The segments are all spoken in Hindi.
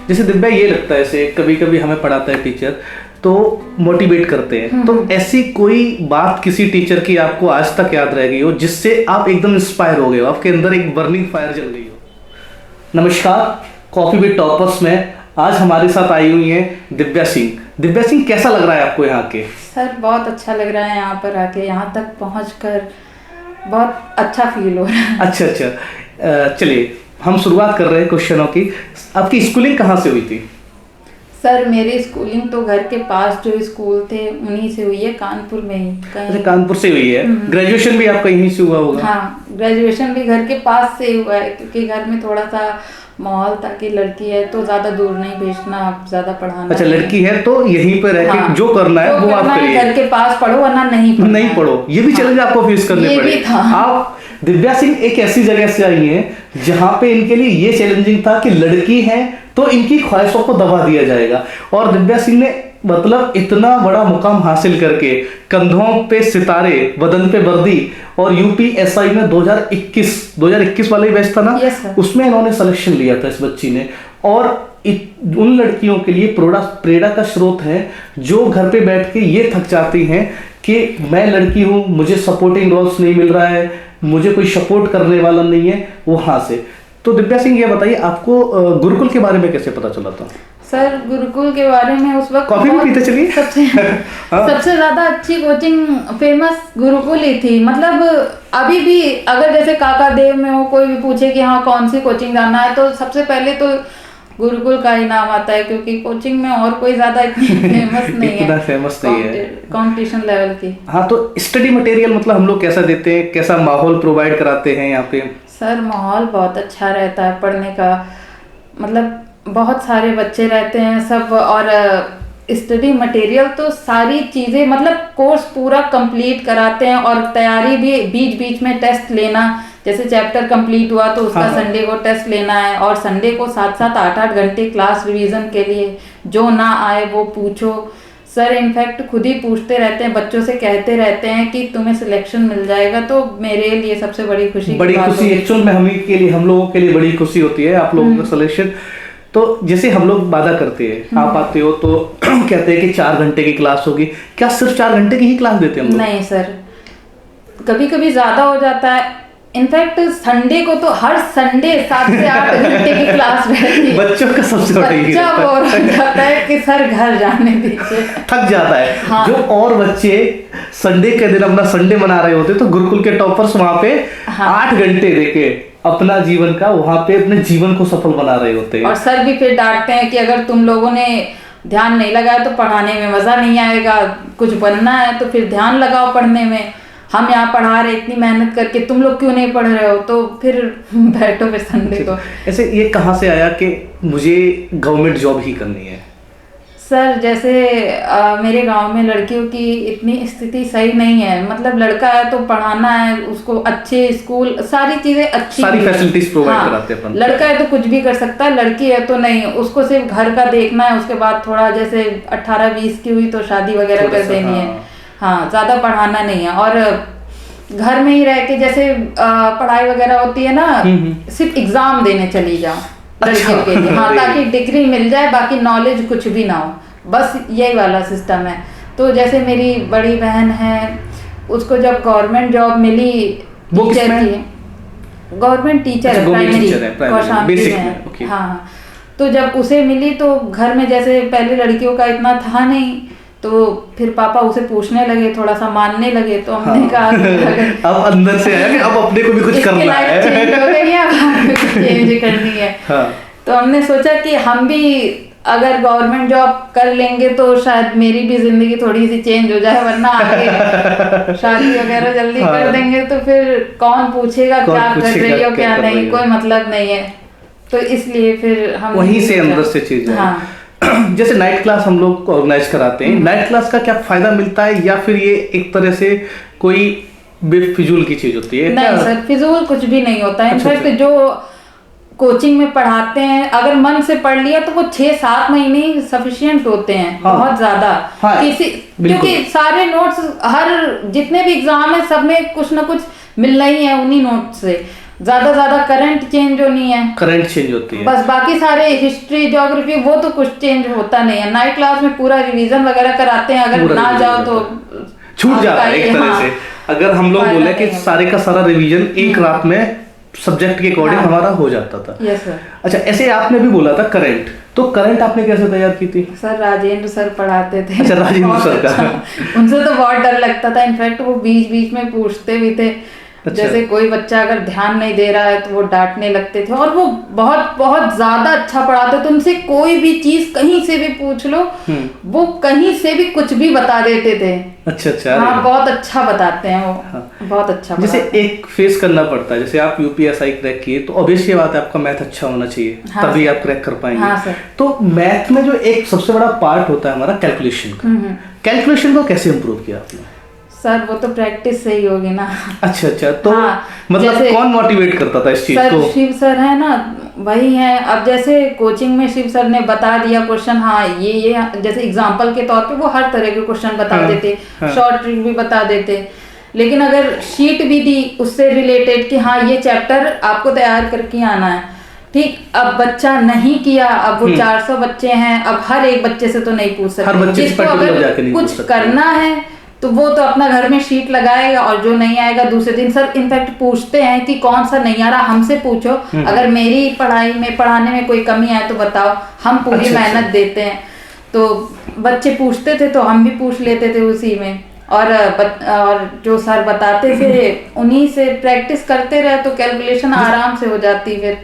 जैसे दिव्या ये लगता है, ऐसे कभी कभी हमें पढ़ाता है टीचर तो मोटिवेट करते हैं, तो ऐसी कोई बात किसी टीचर की आपको आज तक याद रह गई हो जिससे आप एकदम इंस्पायर हो गए हो, आपके अंदर एक बर्निंग फायर जल गई हो? नमस्कार, कॉफी विद टॉपर्स में आज हमारे साथ आई हुई हैं दिव्या सिंह। दिव्या सिंह, कैसा लग रहा है आपको यहाँ के? सर बहुत अच्छा लग रहा है यहाँ पर आके, यहाँ तक पहुँचकर बहुत अच्छा फील हो रहा है। अच्छा, चलिए हम शुरुआत कर रहे हैं क्वेश्चनों की। आपकी स्कूलिंग कहाँ से हुई थी? सर मेरी स्कूलिंग तो घर के पास जो स्कूल थे उन्हीं से हुई है, कानपुर में ही कहीं। अच्छा, कानपुर से हुई है। ग्रेजुएशन भी आपका यहीं से हुआ होगा? हाँ, ग्रेजुएशन भी घर के पास से हुआ है, क्योंकि घर में थोड़ा सा माहौल था कि लड़की है तो ज्यादा दूर नहीं भेजना, ज्यादा पढ़ाना। अच्छा, लड़की है तो यहीं पर रह के जो करना है वो आप करिए, घर के पास पढ़ो वरना नहीं पढ़ो। ये भी चैलेंज आपको फेस करने पड़े। ये भी था। आप दिव्या सिंह एक ऐसी जगह से आई हैं जहां पे इनके लिए ये चैलेंजिंग था कि लड़की है तो इनकी ख्वाहिशों को दबा दिया जाएगा, और दिव्या सिंह ने मतलब इतना बड़ा मुकाम हासिल करके कंधों पे सितारे, बदन पे वर्दी, और यूपीएसआई में 2021 वाले बैच था ना, उसमें इन्होंने सिलेक्शन लिया था इस बच्ची ने। और उन लड़कियों के लिए प्रेरणा का स्रोत है जो घर पे बैठ के ये थक जाती हैं कि मैं लड़की हूँ, मुझे सपोर्टिंग रोल्स नहीं मिल रहा है, मुझे कोई सपोर्ट करने वाला नहीं है, वहां से। तो दिव्या सिंह, ये बताइए आपको गुरुकुल के बारे में कैसे पता चला था? सर गुरुकुल के बारे में उस वक्त कॉफी भी पीते चलिए। सबसे ज्यादा अच्छी कोचिंग फेमस गुरुकुल ही थी। मतलब अभी भी अगर जैसे काका देव में हो, कोई भी पूछे कि हाँ कौन सी कोचिंग जाना है, तो सबसे पहले तो गुरुकुल का ही नाम आता है, क्योंकि कोचिंग में और कोई ज्यादा इतनी फेमस नहीं है। इतना फेमस नहीं है कंपटीशन लेवल की। हाँ, तो स्टडी मटेरियल मतलब हम लोग कैसा देते हैं, कैसा माहौल प्रोवाइड कराते हैं यहाँ पे? सर माहौल बहुत अच्छा रहता है पढ़ने का, मतलब बहुत सारे बच्चे रहते हैं सब, और स्टडी मटेरियल तो सारी चीज़ें, मतलब कोर्स पूरा कंप्लीट कराते हैं, और तैयारी भी बीच बीच में टेस्ट लेना, जैसे चैप्टर कंप्लीट हुआ तो उसका संडे को टेस्ट लेना है, और संडे को 7-7 8-8 घंटे क्लास रिवीजन के लिए, जो ना आए वो पूछो। सर इनफैक्ट खुद ही पूछते रहते हैं, बच्चों से कहते रहते हैं कि तुम्हें सिलेक्शन मिल जाएगा, तो मेरे लिए सबसे बड़ी खुशी एक्चुअल में हम लोगों के लिए बड़ी खुशी होती है आप लोगों का सिलेक्शन। तो जैसे हम लोग वादा करते हैं, आप आते हो तो कहते हैं कि 4 घंटे की क्लास होगी, क्या सिर्फ 4 घंटे की ही क्लास देते हैं हम लोग? नहीं सर, कभी कभी ज्यादा हो जाता है। इनफैक्ट संडे को तो हर संडे 7 से 8 घंटे की क्लास रहती है। बच्चों का सबसे बच्चा बोर हो जाता है कि सर घर जाने दीजिए, थक जाता है। हाँ। जो और बच्चे संडे के दिन अपना संडे मना रहे होते, तो गुरुकुल के टॉपर्स वहां पे 8 घंटे देके अपना जीवन का, वहां पे अपने जीवन को सफल बना रहे होते हैं। और सर भी फिर डांटते हैं कि अगर तुम लोगों ने ध्यान नहीं लगाया तो पढ़ाने में मजा नहीं आएगा, कुछ बनना है तो फिर ध्यान लगाओ पढ़ने में, हम यहाँ पढ़ा रहे इतनी मेहनत करके, तुम लोग क्यों नहीं पढ़ रहे हो? तो फिर बैठो फिर संडे को। ऐसे ये कहाँ से आया कि मुझे गवर्नमेंट जॉब ही करनी है? सर जैसे मेरे गांव में लड़कियों की इतनी स्थिति सही नहीं है, मतलब लड़का है तो पढ़ाना है उसको, अच्छे स्कूल, सारी चीजें अच्छी, सारी फैसिलिटीज प्रोवाइड कराते हैं अपन। लड़का है तो कुछ भी कर सकता है, लड़की है तो नहीं, उसको सिर्फ घर का देखना है, उसके बाद थोड़ा जैसे 18-20 की हुई तो शादी वगैरह कर देनी है। हाँ, ज्यादा पढ़ाना नहीं है, और घर में ही रह के जैसे पढ़ाई वगैरह होती है ना, सिर्फ एग्जाम देने चली जाओ लड़कियों के लिए, हाँ, ताकि डिग्री मिल जाए, बाकी नॉलेज कुछ भी ना हो, बस यही वाला सिस्टम है। तो जैसे मेरी बड़ी बहन है, उसको जब गवर्नमेंट जॉब मिली टीचर की, गवर्नमेंट टीचर है, प्राइमरी कौशाम्बी में, हाँ, तो जब उसे मिली तो घर में जैसे पहले लड़कियों का इतना था नहीं, तो फिर पापा उसे पूछने लगे, थोड़ा सा मानने लगे, तो हमने कहा अब अंदर से आया कि अब अपने को भी कुछ करना है, चेंज हो गई है, चेंज करनी है। तो हमने सोचा कि हम भी अगर गवर्नमेंट जॉब कर लेंगे तो शायद मेरी भी जिंदगी थोड़ी सी चेंज हो जाए, वरना आगे शादी वगैरह जल्दी कर देंगे तो फिर कौन पूछेगा क्या कर रही हो क्या नहीं, कोई मतलब नहीं है। तो इसलिए फिर हम वहीं से अंदर से चीज। जैसे नाइट क्लास हम लोग ऑर्गेनाइज कराते हैं, नाइट क्लास का क्या फायदा मिलता है, या फिर ये एक तरह से कोई बेफिजूल की चीज होती है? नहीं सर, फिजूल कुछ भी नहीं होता है। इनफैक्ट जो कोचिंग में पढ़ाते हैं, अगर मन से पढ़ लिया तो वो 6-7 महीने ही सफिशिएंट होते हैं, बहुत ज्यादा। क्योंकि सारे नोट्स, हर जितने भी एग्जाम है सब में कुछ ना कुछ मिलना ही है उन्हीं नोट से। ज्यादा करंट चेंज होनी है, करंट चेंज होती है बस। बाकी सारे हिस्ट्री ज्योग्राफी वो तो कुछ चेंज होता नहीं है। नाइट क्लास में पूरा रिवीजन वगैरह कराते हैं, अगर ना जाओ तो छूट जा रहा है एक तरह से। अगर हम लोग बोले कि सारे का सारा रिवीजन एक रात में सब्जेक्ट के अकॉर्डिंग हमारा हो जाता था। Yes sir. अच्छा, ऐसे आपने भी बोला था करंट, तो करंट आपने कैसे तैयार की थी? सर राजेंद्र सर पढ़ाते थे। अच्छा, राजेंद्र सर का। उनसे तो बहुत डर लगता था, इनफैक्ट वो बीच बीच में पूछते भी थे। अच्छा। जैसे कोई बच्चा अगर ध्यान नहीं दे रहा है तो वो डांटने लगते थे, और वो बहुत बहुत ज्यादा अच्छा पढ़ाते थे। उनसे कोई भी चीज कहीं से भी पूछ लो, वो कहीं से भी कुछ भी बता देते थे। अच्छा। हाँ, बहुत अच्छा बताते हैं वो। हाँ। बहुत अच्छा। जैसे एक फेस करना पड़ता है, जैसे आप यूपीएसआई क्रैक किए तो ऑब्वियसली बात है आपका मैथ अच्छा होना चाहिए। हाँ, तभी आप क्रैक कर पाएंगे। हाँ, सर। तो मैथ में जो एक सबसे बड़ा पार्ट होता है हमारा कैलकुलेशन का, कैलकुलेशन को कैसे इम्प्रूव किया आपने? सर वो तो प्रैक्टिस से ही होगी ना। अच्छा, तो हाँ, मतलब कौन मोटिवेट करता था इस चीज को? शिव सर है ना, वही है। अब जैसे कोचिंग में शिव सर ने बता दिया क्वेश्चन, हाँ ये जैसे एग्जांपल के तौर पे वो हर तरह के क्वेश्चन बता देते, शॉर्ट ट्रिक भी बता देते। लेकिन अगर शीट भी दी उससे रिलेटेड कि हाँ ये चैप्टर आपको तैयार करके आना है, ठीक। अब बच्चा नहीं किया, अब वो 400 बच्चे हैं, अब हर एक बच्चे से तो नहीं पूछ सकते। जिसको अगर कुछ करना है तो वो तो अपना घर में शीट लगाएगा, और जो नहीं आएगा दूसरे दिन। सर इनफैक्ट पूछते हैं कि कौन सा नहीं आ रहा हमसे पूछो, अगर मेरी पढ़ाई में पढ़ाने में कोई कमी आए तो बताओ, हम पूरी मेहनत देते हैं। तो बच्चे पूछते थे तो हम भी पूछ लेते थे उसी में, और जो सर बताते थे उन्हीं से प्रैक्टिस करते रहे तो कैलकुलेशन आराम से हो जाती। फिर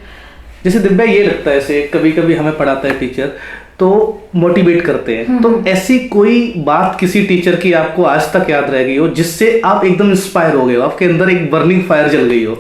जैसे दिव्या ये लगता है, ऐसे कभी कभी हमें पढ़ाता है टीचर तो मोटिवेट करते हैं, तो ऐसी कोई बात किसी टीचर की आपको आज तक याद रह गई हो जिससे आप एकदम इंस्पायर हो गए हो, आपके अंदर एक बर्निंग फायर जल गई हो?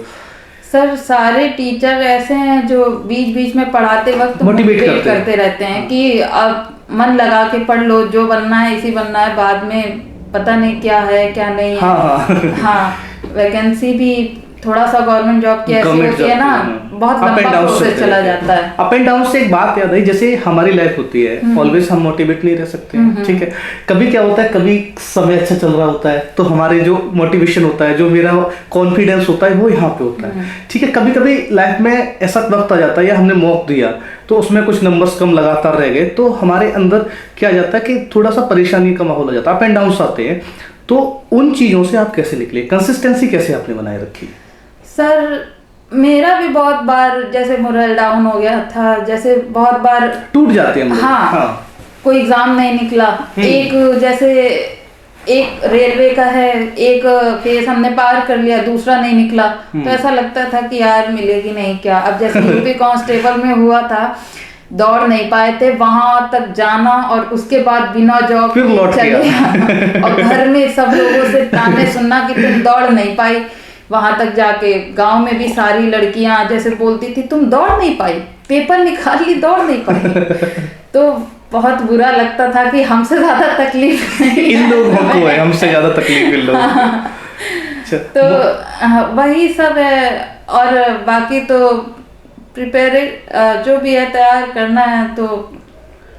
सर सारे टीचर ऐसे हैं जो बीच बीच में पढ़ाते वक्त मोटिवेट करते रहते हैं कि अब मन लगा के पढ़ लो, जो बनना है इसी बनना है, बाद में पता नहीं क्या है क्या नहीं है। हाँ, वैकेंसी भी थोड़ा सा गवर्नमेंट जॉब की ऐसी होती है ना, बहुत लंबा प्रोसेस चला जाता है। अप एंड डाउन से एक बात याद आई, जैसे हमारी लाइफ होती है, ऑलवेज हम मोटिवेट नहीं रह सकते हैं, ठीक है। कभी क्या होता है, कभी समय अच्छा चल रहा होता है तो हमारे जो मोटिवेशन होता है, जो मेरा कॉन्फिडेंस होता है वो यहाँ पे होता है, ठीक है। कभी कभी लाइफ में ऐसा वक्त आ जाता है, या हमने मॉक दिया तो उसमें कुछ नंबर्स कम लगातार रह गए, तो हमारे अंदर क्या आ जाता है कि थोड़ा सा परेशानी का माहौल आ जाता है, अप एंड डाउन आते हैं। तो उन चीजों से आप कैसे निकले, कंसिस्टेंसी कैसे आपने बनाए रखी? सर मेरा भी बहुत बार जैसे मोरल डाउन हो गया था, जैसे बहुत बार टूट जाते हैं। हाँ, कोई एग्जाम नहीं निकला। एक जैसे एक रेलवे का है, एक फेज हमने पार कर लिया, दूसरा नहीं निकला, तो ऐसा लगता था कि यार मिलेगी नहीं क्या। अब जैसे यूपी कांस्टेबल में हुआ था, दौड़ नहीं पाए थे, वहां तक जाना और उसके बाद बिना जॉब चले और घर में सब लोगों से ताने सुनना कि तुम दौड़ नहीं पाई। वहां तक जाके गांव में भी सारी लड़कियां जैसे बोलती थी तुम दौड़ नहीं पाई, पेपर निकाल ली, दौड़ नहीं पाई। तो बहुत बुरा लगता था कि हमसे ज्यादा तकलीफ इन लोगों को है, हमसे ज्यादा तकलीफ इन लोगों को। तो वही सब है, और बाकी तो प्रिपेयर जो भी है तैयार करना है तो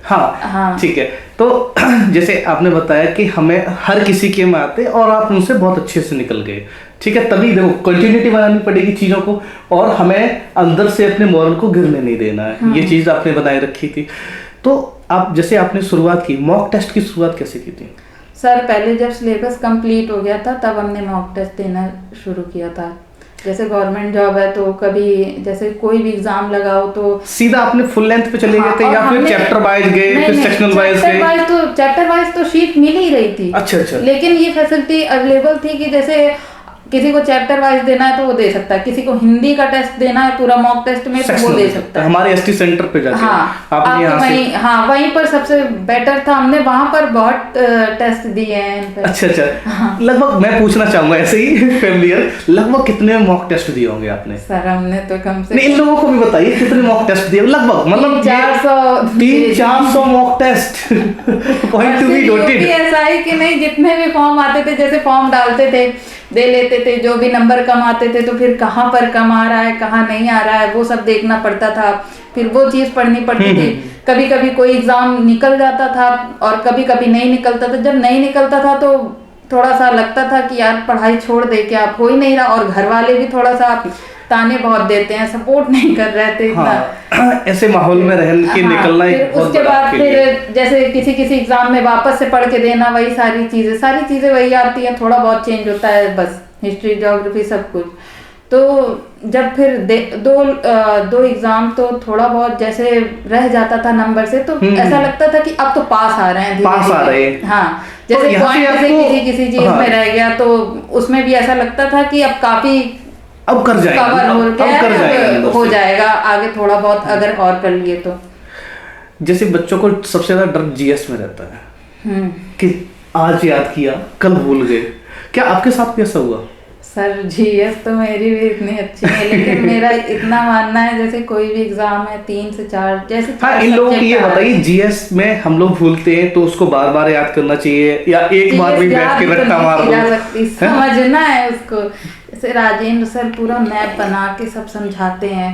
हाँ, ठीक है। तो जैसे आपने बताया कि हमें हर किसी के में आते और आप उनसे बहुत अच्छे से निकल गए, ठीक है। तभी देखो कंटिन्यूटी बनानी पड़ेगी चीज़ों को, और हमें अंदर से अपने मॉरल को गिरने नहीं देना है। ये चीज़ आपने बनाए रखी थी। तो आप जैसे आपने शुरुआत की, मॉक टेस्ट की शुरुआत कैसे की थी? सर पहले जब सिलेबस कंप्लीट हो गया था तब हमने मॉक टेस्ट देना शुरू किया था। जैसे गवर्नमेंट जॉब है तो कभी जैसे कोई भी एग्जाम लगाओ तो सीधा आपने फुल लेंथ पे चले गए थे, या फिर चैप्टर वाइज गए, फिर सेक्शनल वाइज गए? चैप्टर वाइज तो शीट मिल ही रही थी। अच्छा। लेकिन ये फैसिलिटी अवेलेबल थी कि जैसे किसी को चैप्टर वाइज देना है तो वो दे सकता है, किसी को हिंदी का टेस्ट देना है पूरा मॉक टेस्ट में तो वो दे सकता है। हमारे एसटी सेंटर पे जाके वहीं पर सबसे बेटर था, हमने वहां पर बहुत टेस्ट दिए हैं। अच्छा। लगभग मैं पूछना चाहूंगा ऐसे ही फैमिलियर, लगभग कितने मॉक टेस्ट दिए होंगे आपने? सर हमने तो कम से इन लोगों को भी बताइए कितने मॉक टेस्ट दिए लगभग, मतलब 300-400 mock test. Point to be noted. ऐसा ही कि नहीं, जितने भी फॉर्म आते थे, जैसे फॉर्म डालते थे दे लेते थे, जो भी नंबर कम आते थे तो फिर कहाँ पर कम आ रहा है कहाँ नहीं आ रहा है वो सब देखना पड़ता था, फिर वो चीज पढ़नी पड़ती थी। कभी कभी कोई एग्जाम निकल जाता था और कभी कभी नहीं निकलता था। जब नहीं निकलता था तो थोड़ा सा लगता था कि यार पढ़ाई छोड़ दे, क्या हो ही नहीं रहा, और घर वाले भी थोड़ा सा ताने बहुत देते हैं, सपोर्ट नहीं कर रहे थे इतना। हाँ, ऐसे माहौल में रह के हाँ, निकलना फिर एक बहुत उसके बड़ा बाद आपके लिए। फिर जैसे किसी एग्जाम में वापस से पढ़ के देना, वही सारी चीजें वही आती हैं, थोड़ा बहुत चेंज होता है बस, हिस्ट्री ज्योग्राफी सब कुछ। तो जब फिर दो एग्जाम तो थोड़ा बहुत जैसे रह जाता था नंबर से, तो ऐसा लगता था कि अब तो पास आ रहे हैं पास आ रहे हैं। हाँ, तो जैसे यहाँ से पॉइंट से आपको- किसी चीज हाँ। में रह गया तो उसमें भी ऐसा लगता था कि अब काफी अब कर जाएंगे, कवर हो अब गया कर है, जाएंगे अब अंदर हो से। जाएगा आगे थोड़ा बहुत अगर और कर लिए तो। जैसे बच्चों को सबसे ज्यादा डर जीएस में रहता है हम्म। कि आज याद किया कल भूल गए, क्या आपके साथ भी ऐसा हुआ? सर जीएस तो मेरी भी इतनी अच्छी है, लेकिन मेरा इतना मानना है जैसे कोई भी एग्जाम है 3 से 4 जैसे हाँ, 4 इन लोगों की ये subject आ रहे बताइए, जीएस में हम लोग भूलते हैं तो उसको बार बार याद करना चाहिए या एक बार भी GS बैठ के याद तो रट्टा नहीं मार की दो? जा सकती, समझना है उसको। जैसे राजेंद्र सर पूरा मैप बना के सब समझाते हैं,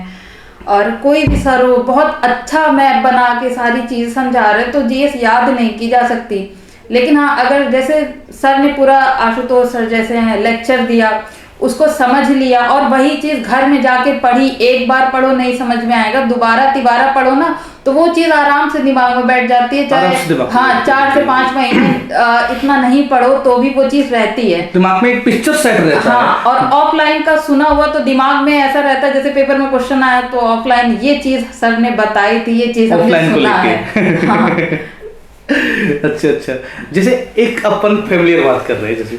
और कोई भी सर हो बहुत अच्छा मैप बना के सारी चीज समझा रहे, तो जीएस याद नहीं की जा सकती। लेकिन हाँ, अगर जैसे सर ने पूरा, आशुतोष सर जैसे हैं, लेक्चर दिया, उसको समझ लिया और वही चीज घर में जाके पढ़ी, एक बार पढ़ो नहीं समझ में आएगा, दोबारा तिबारा पढ़ो ना तो वो चीज आराम से दिमाग में बैठ जाती है। आराम से चाहे दिमाग में हाँ बैठ 4 से जाती है। 5 महीने इतना नहीं पढ़ो तो भी वो चीज रहती है दिमाग में एक पिक्चर सेट रहता हाँ। है। और ऑफलाइन का सुना हुआ तो दिमाग में ऐसा रहता है, जैसे पेपर में क्वेश्चन आया तो ऑफलाइन ये चीज सर ने बताई थी, ये चीज हमने ऑफलाइन को सुना लेके है हाँ। अच्छा, जैसे एक अपन फैमिलियर बात कर रहे हैं, जैसे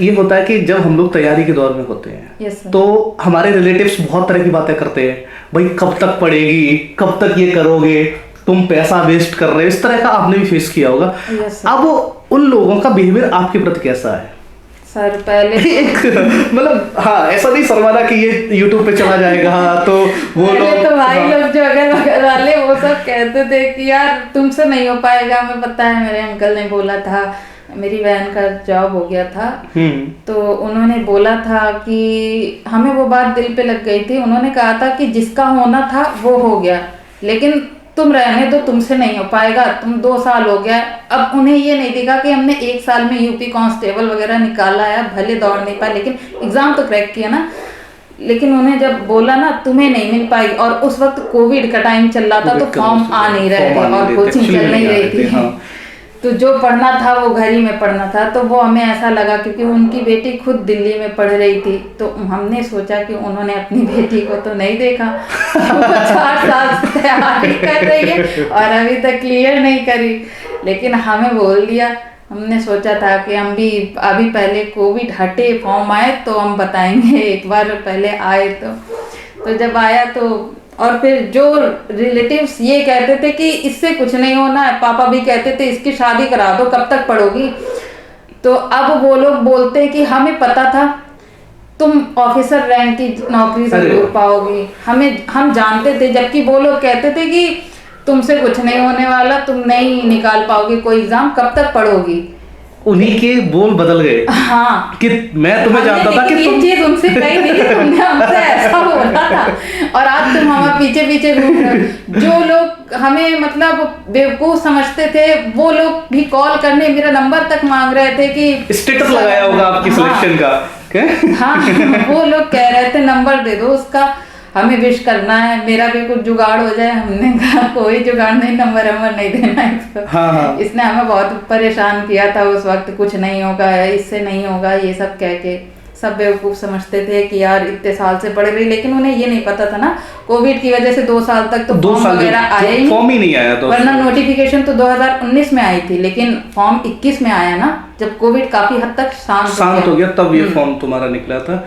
ये होता है कि जब हम लोग तैयारी के दौर में होते हैं Yes, sir. तो हमारे रिलेटिव्स बहुत तरह की बातें करते हैं, भाई कब तक पढ़ेगी, कब तक ये करोगे, तुम पैसा वेस्ट कर रहे हो, इस तरह का आपने भी फेस किया होगा। Yes, sir. अब उन लोगों का बिहेवियर आपके प्रति कैसा है? सर पहले मतलब हाँ, ऐसा नहीं शर्माना कि ये यूट्यूब पे चला जाएगा तो वो पहले लोग, तो भाई हाँ। लोग जो अगल बगल वाले वो सब कहते थे कि यार तुमसे नहीं हो पाएगा, हमें पता है, मेरे अंकल ने बोला था, मेरी बहन का जॉब हो गया था तो उन्होंने बोला था कि हमें वो बात दिल पे लग गई थी। उन्होंने कहा था कि जिसका होना था वो हो गया, लेकिन तुम रहने दो, तुमसे नहीं हो पाएगा, तुम 2 साल हो गया। अब उन्हें ये नहीं दिखा कि हमने 1 साल में यूपी कांस्टेबल वगैरह निकाला है, भले दौड़ नहीं पाए लेकिन एग्जाम तो क्रैक किया ना। लेकिन उन्हें जब बोला ना तुम्हें नहीं मिल पाएगी, और उस वक्त कोविड का टाइम चल रहा था तो फॉर्म आ नहीं रहे थे और कोचिंग चल नहीं रही थी, हाँ। तो जो पढ़ना था वो घर ही में पढ़ना था। तो वो हमें ऐसा लगा क्योंकि उनकी बेटी खुद दिल्ली में पढ़ रही थी, तो हमने सोचा कि उन्होंने अपनी बेटी को तो नहीं देखा, वो 4 साल से तैयारी कर रही है और अभी तक क्लियर नहीं करी, लेकिन हमें बोल दिया। हमने सोचा था कि हम भी अभी पहले कोविड हटे, फॉर्म आए तो हम बताएंगे, एक बार पहले आए तो जब आया तो, और फिर जो रिलेटिव्स ये कहते थे कि इससे कुछ नहीं होना है, पापा भी कहते थे इसकी शादी करा दो, कब तक पढ़ोगी, तो अब वो लोग बोलते हैं कि हमें पता था तुम ऑफिसर रैंक की नौकरी जरूर पाओगी, हम जानते थे, जबकि वो लोग कहते थे कि तुमसे कुछ नहीं होने वाला, तुम नहीं निकाल पाओगे कोई एग्जाम, कब तक पढ़ोगी। उन्हीं के बोल बदल गए हाँ, कि मैं तुम्हें जानता था कि ये तुम चीज उनसे कही थी कि तुमने हमसे ऐसा बोला था और आज तुम हमारे पीछे पीछे घूम रहे हो। जो लोग हमें मतलब बेवकूफ समझते थे वो लोग भी कॉल करने मेरा नंबर तक मांग रहे थे कि स्टेटस लगाया होगा आपकी सिलेक्शन का, क्या? हाँ, वो लोग कह रहे थे नंबर दे दो उसका, हमें विश करना है, मेरा भी कुछ जुगाड़ हो जाए। हमने कहा कोई जुगाड़ नहीं, नंबर नहीं देना इसको। हाँ। इसने हमें बहुत परेशान किया था उस वक्त, कुछ नहीं होगा, इससे नहीं होगा, ये सब कह के सब बेवकूफ समझते थे कि यार इतने साल से पढ़ रही, लेकिन उन्हें ये नहीं पता था ना कोविड की वजह से 2 साल तक तो फॉर्म वगैरह आया ही फॉर्म ही नहीं आया, तो वरना नोटिफिकेशन तो 2019 में आई थी, लेकिन फॉर्म 21 में आया ना, जब कोविड काफी हद तक शांत हो गया तब ये फॉर्म तुम्हारा निकला था।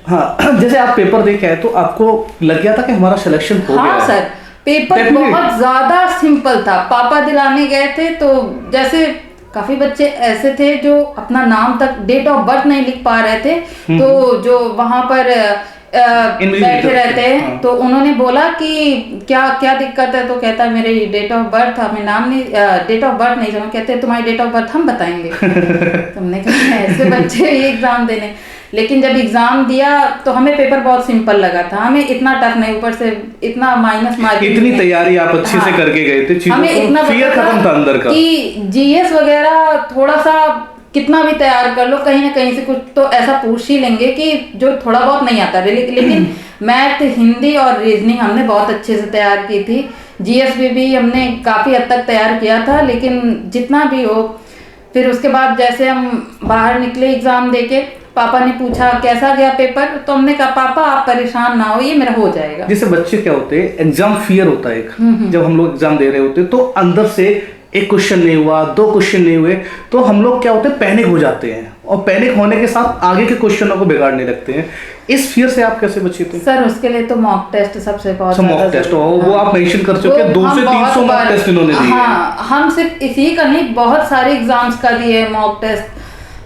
हाँ, जैसे आप पेपर दे के आए तो आपको लग गया था कि हमारा सिलेक्शन हो गया है? हाँ सर, पेपर बहुत ज्यादा सिंपल था। पापा दिलाने गए थे तो जैसे काफी बच्चे ऐसे थे जो अपना नाम तक, डेट ऑफ बर्थ नहीं लिख पा रहे थे, तो जो वहां पर बैठे रहते हैं, हाँ। तो उन्होंने बोला कि क्या दिक्कत है, तो कहता है मेरी डेट ऑफ बर्थ, हमें नाम नहीं, डेट ऑफ बर्थ नहीं समझ, कहते तुम्हारी डेट ऑफ बर्थ हम बताएंगे। तुमने कहा ऐसे बच्चे ये एग्जाम देने, लेकिन जब एग्जाम दिया तो हमें पेपर बहुत सिंपल लगा था, हमें इतना टफ नहीं, ऊपर से इतना माइनस मार्किंग, इतनी तैयारी आप अच्छे से करके गए थे, चीजों हमें इतना को फियर खत्म था अंदर का कि जीएस वगैरह थोड़ा सा कितना भी तैयार कर लो, कहीं ना कहीं से कुछ तो ऐसा पूछ ही लेंगे कि जो थोड़ा बहुत नहीं आता, लेकिन मैथ, हिंदी और रीजनिंग हमने बहुत अच्छे से तैयार की थी। जीएसबी भी हमने काफ़ी हद तक तैयार किया था, लेकिन जितना भी हो, फिर उसके बाद जैसे हम बाहर निकले एग्ज़ाम देके, पापा ने पूछा कैसा गया पेपर, तो हमने कहा पापा आप परेशान ना हो, ये मेरा हो जाएगा। जैसे बच्चे क्या होते हैं, एग्जाम फियर होता है एक, जब हम लोग एग्जाम दे रहे होते हैं तो अंदर से एक क्वेश्चन नहीं हुआ, 2 क्वेश्चन नहीं हुए, तो हम लोग क्या होते हैं, पैनिक हो जाते हैं, और पैनिक होने के साथ आगे के क्वेश्चनों को बिगाड़ने लगते हैं। इस फियर से आप कैसे बचे थे? सर उसके लिए तो मॉक टेस्ट सबसे बहुत मॉक टेस्ट वो आप मेंशन कर चुके हैं, 200 से 300 मॉक टेस्ट इन्होंने दिए। हाँ, हम सिर्फ इसी का नहीं, बहुत सारे एग्जाम्स का दिए मॉक टेस्ट।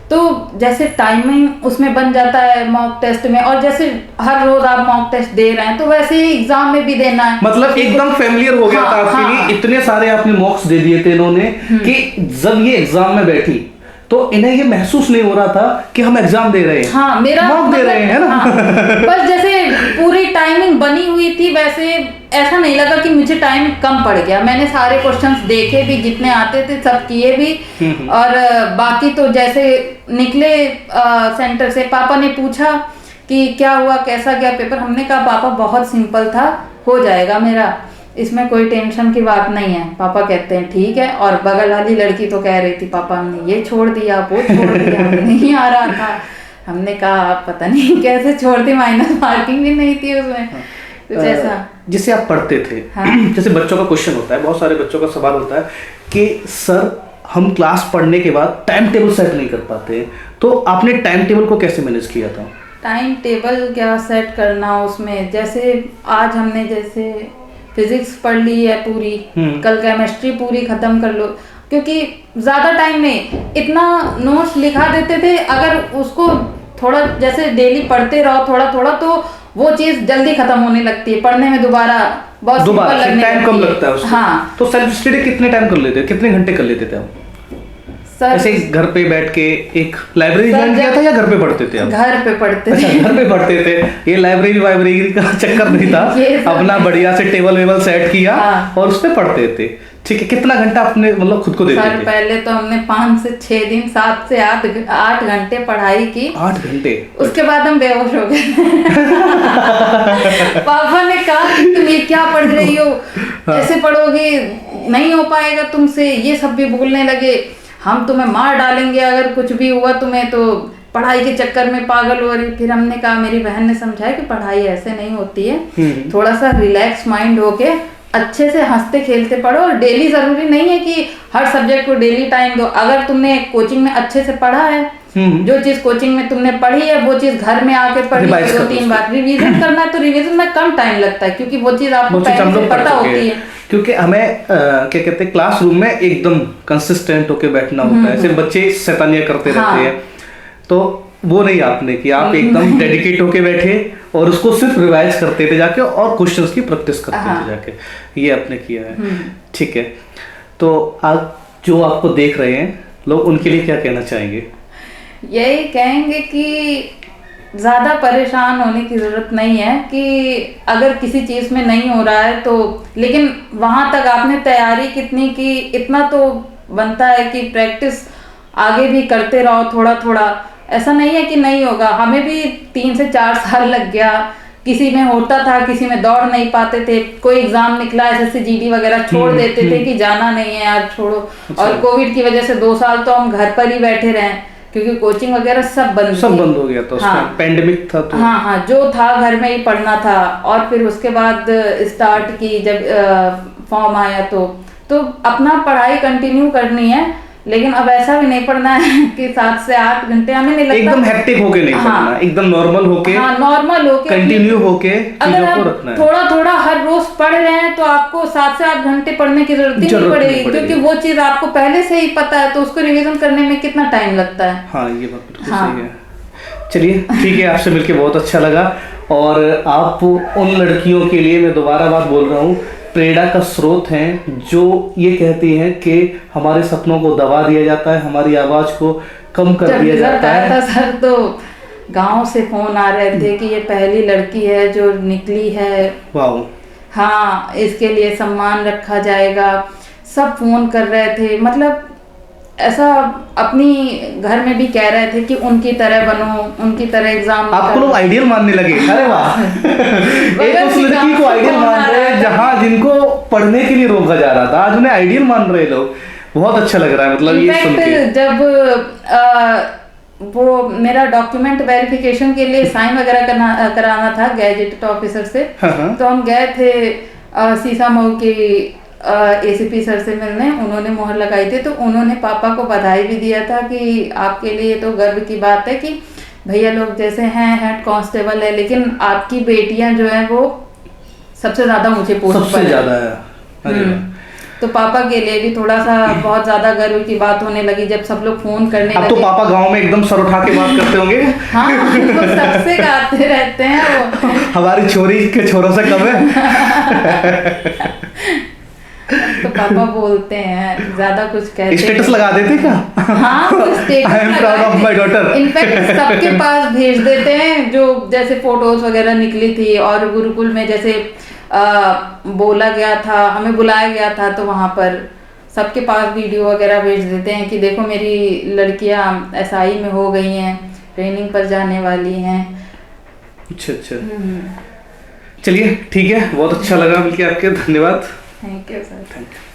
तो जैसे टाइमिंग उसमें बन जाता है मॉक टेस्ट में, और जैसे हर रोज आप मॉक टेस्ट दे रहे हैं तो वैसे ही एग्जाम में भी देना है, मतलब एकदम फेमिलियर हो गया था आपके लिए। इतने सारे आपने मॉक्स दे दिए थे इन्होंने कि जब ये एग्जाम में बैठी तो इन्हें ये महसूस नहीं हो रहा था कि हम एग्जाम दे रहे हैं, हाँ, मेरा मॉक दे रहे हैं, है ना? हाँ, बस जैसे पूरी टाइमिंग बनी हुई थी, वैसे ऐसा नहीं लगा कि मुझे टाइम कम पड़ गया। मैंने सारे क्वेश्चंस देखे भी, जितने आते थे सब किए भी। और बाकी तो जैसे निकले सेंटर से, पापा ने पूछा कि क्या हुआ, कैसा गया पेपर। हमने कहा पापा बहुत सिंपल था, हो जाएगा मेरा, इसमें कोई टेंशन की बात नहीं है। पापा कहते हैं ठीक है। और बगल वाली लड़की तो कह रही थी पापा हमने ये छोड़ दिया, वो छोड़ दिया, हमें नहीं आ रहा था। हमने कहा पता नहीं कैसे छोड़ दी, माइनस मार्किंग भी नहीं थी उसमें, कुछ ऐसा। जैसे आप पढ़ते थे, हाँ? जैसे बच्चों का क्वेश्चन होता है, बहुत सारे बच्चों का सवाल होता है कि सर हम क्लास पढ़ने के बाद टाइम टेबल सेट नहीं कर पाते, तो आपने टाइम टेबल को कैसे मैनेज किया था? टाइम टेबल क्या सेट करना, उसमें जैसे आज हमने जैसे फिजिक्स पढ़ ली है पूरी, कल केमिस्ट्री पूरी खत्म कर लो, क्योंकि ज्यादा टाइम नहीं, इतना नोट्स लिखा देते थे। अगर उसको थोड़ा जैसे डेली पढ़ते रहो थोड़ा थोड़ा, तो वो चीज जल्दी खत्म होने लगती है, पढ़ने में दोबारा टाइम कम लगता है उसको। हाँ, तो सेल्फ स्टडी कितने टाइम कर लेते, कितने घंटे कर लेते थे आप? ऐसे घर पे बैठ के एक लाइब्रेरी ज्वाइन किया था या घर पे पढ़ते थे आप? घर पे पढ़ते थे। अच्छा, घर पे पढ़ते थे। ये लाइब्रेरी का चक्कर नहीं था, अपना बढ़िया से टेबल वेबल सेट किया, हाँ। और उस पे पढ़ते थे। ठीक है, कितना घंटा अपने मतलब खुद को देते थे? पहले तो हमने 5 से 6 दिन 7 से 8 घंटे पढ़ाई की। 8 घंटे? उसके बाद हम बेहोश हो गए। पापा ने कहा तुम ये क्या पढ़ रही हो, ऐसे पढ़ोगे नहीं हो पाएगा तुमसे, ये सब भी बोलने लगे, हम तुम्हें मार डालेंगे अगर कुछ भी हुआ तुम्हें, तो पढ़ाई के चक्कर में पागल हो रही। फिर हमने कहा, मेरी बहन ने समझाया कि पढ़ाई ऐसे नहीं होती है, थोड़ा सा रिलैक्स माइंड होके अच्छे से हंसते खेलते पढ़ो, और डेली जरूरी नहीं है कि हर सब्जेक्ट को डेली टाइम दो। अगर तुमने कोचिंग में अच्छे से पढ़ा है, जो चीज कोचिंग में तुमने पढ़ी है वो चीज घर में आके पढ़ी 2-3 बार, रिवीजन करना है तो रिवीजन में कम टाइम लगता है, क्योंकि वो चीज आपको पहले से पता होती है। क्योंकि हमें क्या कहते हैं, क्लासरूम में एकदम कंसिस्टेंट होके बैठना होता है, सिर्फ बच्चे शैतानियां करते रहते हैं, तो वो नहीं आपने कि आप एकदम डेडिकेट होके बैठे और उसको सिर्फ रिवाइज करते थे जाके, और क्वेश्चंस की प्रैक्टिस करते थे जाके, ये आपने किया है। ठीक है, तो आप जो आपको देख रहे हैं लोग, उनके लिए क्या कहना चाहेंगे? यही कहेंगे कि ज़्यादा परेशान होने की ज़रूरत नहीं है, कि अगर किसी चीज़ में नहीं हो रहा है तो, लेकिन वहाँ तक आपने तैयारी कितनी की, इतना तो बनता है कि प्रैक्टिस आगे भी करते रहो थोड़ा थोड़ा। ऐसा नहीं है कि नहीं होगा, हमें भी 3 से 4 साल लग गया, किसी में होता था, किसी में दौड़ नहीं पाते थे, कोई एग्जाम निकला एसएससी जीडी वगैरह छोड़ देते थे कि जाना नहीं है यार छोड़ो। और कोविड की वजह से 2 साल तो हम घर पर ही बैठे रहे, क्योंकि कोचिंग वगैरह सब बंद हो गया था, हाँ, पेंडेमिक था तो हाँ, जो था घर में ही पढ़ना था। और फिर उसके बाद स्टार्ट की जब फॉर्म आया तो अपना पढ़ाई कंटिन्यू करनी है, लेकिन अब ऐसा भी नहीं पढ़ना है कि 7 से 8 घंटे, हमें नहीं लगता एकदम हेक्टिक होके नहीं पढ़ना, एकदम नॉर्मल होके, नॉर्मल होके कंटिन्यू होके चीजों को रखना है। थोड़ा थोड़ा हर रोज पढ़ रहे हैं तो आपको 7 से 8 घंटे पढ़ने की जरूरत नहीं पड़ेगी, क्योंकि वो चीज आपको पहले से ही पता है, तो उसको रिवीजन करने में कितना टाइम लगता है। हाँ, ये बात बिल्कुल सही है। चलिए ठीक है, आपसे मिलके बहुत अच्छा लगा, और आप उन लड़कियों के लिए मैं दोबारा बात बोल रहा हूँ, प्रेरणा का स्रोत हैं, जो ये कहती हैं कि हमारे सपनों को दबा दिया जाता है, हमारी आवाज़ को कम कर दिया जाता है। सर तो गांव से फोन आ रहे थे कि ये पहली लड़की है जो निकली है, वाह, हाँ, इसके लिए सम्मान रखा जाएगा, सब फोन कर रहे थे। मतलब ऐसा अपनी घर में भी कह रहे थे कि उनकी तरह बनो, उनकी तरह एग्जाम आपको लोग आइडियल मानने लगे, अरे वाह। एक उस लड़की को आइडियल मान रहे हैं जहाँ जिनको पढ़ने के लिए रोका जा रहा था, आज उन्हें आइडियल मान रहे लोग। बहुत अच्छा लग रहा है, मतलब ये सुन के। जब वो मेरा डॉक्यूमेंट वेरिफिकेशन के लिए साइन वगैरह कराना था गैजेटेड ऑफिसर से, तो हम गए थे सीसा मऊ के एसीपी सर से मिलने। उन्होंने मोहर लगाई थी, तो उन्होंने पापा को बधाई भी दिया था कि आपके लिए तो गर्व की बात है कि भैया लोग जैसे हैं हेड कांस्टेबल है, लेकिन आपकी बेटियां जो है वो सबसे ज्यादा ऊंचे पोस्ट पर सबसे ज्यादा है। तो पापा के लिए भी थोड़ा सा बहुत ज्यादा गर्व की बात होने लगी जब सब लोग फोन करने अब लगे। तो पापा गांव में एकदम सर उठा के बात करते होंगे। हाँ, वो सबसे गाते रहते हैं वो। हमारी छोरी के छोरों से कम है। तो पापा बोलते हैं, ज्यादा कुछ कहते स्टेटस लगा देते क्या? हाँ, status I am proud of my daughter। In fact सबके पास भेज देते हैं, जो जैसे फोटोज वगैरह निकली थी और गुरुकुल में जैसे बोला गया था, हमें बुलाया गया था, तो वहां पर सबके पास वीडियो वगैरह भेज देते हैं कि देखो मेरी लड़कियां एसआई में हो गई हैं, ट्रेनिंग पर जाने वाली हैं। अच्छा अच्छा, चलिए ठीक है, बहुत अच्छा लगा मिलके आपके, धन्यवाद। Thank you sir. Thank you.